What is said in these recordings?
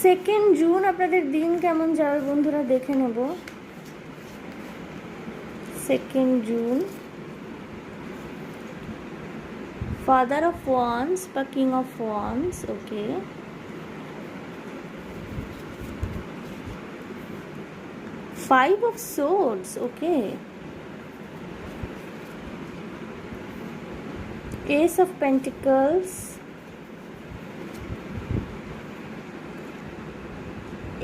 2 June আপনাদের দিন কেমন যাবে বন্ধুরা দেখে নেব। 2 জুন, ফাদার অফ ওয়ান্স বা king of wands, okay. Five of swords, okay. S of pentacles,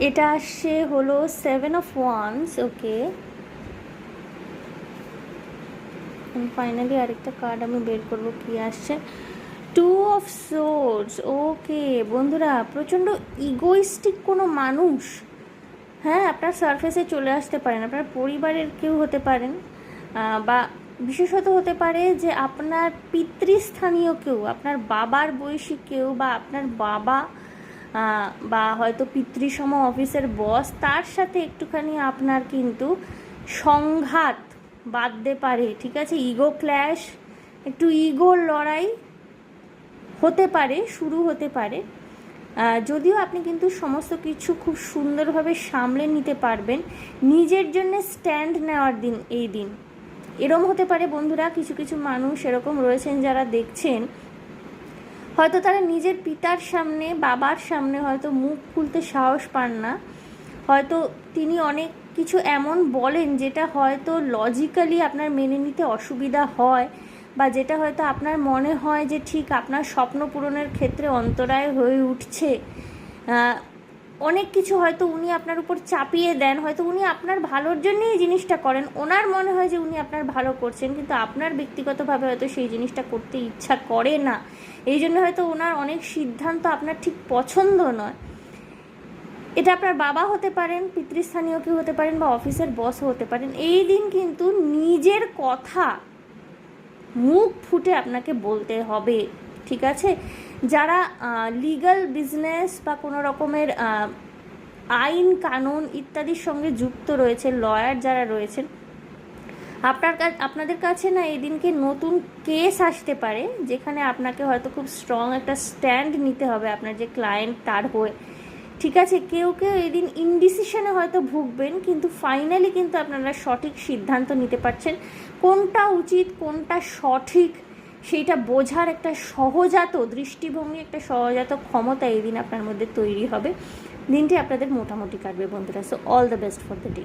এটা আসছে হলো 7 অফ ওয়ান্স, ওকে। ফাইনালি আরেকটা কার্ড আমি বের করবো, কি আসছে, 2 অফ সোর্ডস, ওকে। বন্ধুরা প্রচণ্ড ইগোইস্টিক কোনো মানুষ, হ্যাঁ, আপনার সারফেসে চলে আসতে পারেন, আপনার পরিবারের কেউ হতে পারেন, বা বিশেষত হতে পারে যে আপনার পিতৃস্থানীয় কেউ, আপনার বাবার বয়সী কেউ, বা আপনার বাবা বা হয়তো পিতৃসম অফিসের বস, তার সাথে একটুখানি আপনার কিন্তু সংঘাত বাঁধতে পারে, ঠিক আছে। ইগো ক্ল্যাশ, একটু ইগোর লড়াই হতে পারে, শুরু হতে পারে। যদিও আপনি কিন্তু সমস্ত কিছু খুব সুন্দরভাবে সামলে নিতে পারবেন, নিজের জন্য স্ট্যান্ড নেওয়ার দিন এই দিন। এরকম হতে পারে বন্ধুরা, কিছু কিছু মানুষ এরকম রয়েছেন যারা দেখছেন, হয়তো তারা নিজের পিতার সামনে, বাবার সামনে হয়তো মুখ খুলতে সাহস পান না, হয়তো তিনি অনেক কিছু এমন বলেন যেটা হয়তো লজিক্যালি আপনার মেনে নিতে অসুবিধা হয়, বা যেটা হয়তো আপনার মনে হয় যে ঠিক আপনার স্বপ্ন পূরণের ক্ষেত্রে অন্তরায় হয়ে উঠছে। অনেক কিছু হয়তো উনি আপনার উপর চাপিয়ে দেন, হয়তো উনি আপনার ভালোর জন্যই এই জিনিসটা করেন, ওনার মনে হয় যে উনি আপনার ভালো করছেন, কিন্তু আপনার ব্যক্তিগতভাবে হয়তো সেই জিনিসটা করতে ইচ্ছা করে না, এই জন্য হয়তো ওনার অনেক সিদ্ধান্ত আপনার ঠিক পছন্দ নয়। এটা আপনার বাবা হতে পারেন, পিতৃস্থানীয় কেউ হতে পারেন, বা অফিসের বসও হতে পারেন। এই দিন কিন্তু নিজের কথা মুখ ফুটে আপনাকে বলতে হবে, ঠিক আছে। যারা লিগ্যাল বিজনেস বা কোনো রকমের আইন কানুন ইত্যাদির সঙ্গে যুক্ত রয়েছে, লয়ার যারা রয়েছেন, আপনাদের কাছে না এই দিনকে নতুন কেস আসতে পারে, যেখানে আপনাকে হয়তো খুব স্ট্রং একটা স্ট্যান্ড নিতে হবে আপনার যে ক্লায়েন্ট তার হয়ে, ঠিক আছে। কেউ কেউ এই দিন ইনডিসিশনে হয়তো ভুগবেন, কিন্তু ফাইনালি কিন্তু আপনারা সঠিক সিদ্ধান্ত নিতে পারছেন। কোনটা উচিত কোনটা সঠিক সেইটা বোঝার একটা সহজাত দৃষ্টিভঙ্গি, একটা সহজাত ক্ষমতা এই দিন আপনার মধ্যে তৈরি হবে। দিনটি আপনাদের মোটামুটি কাটবে বন্ধুরা। So all the best for the day.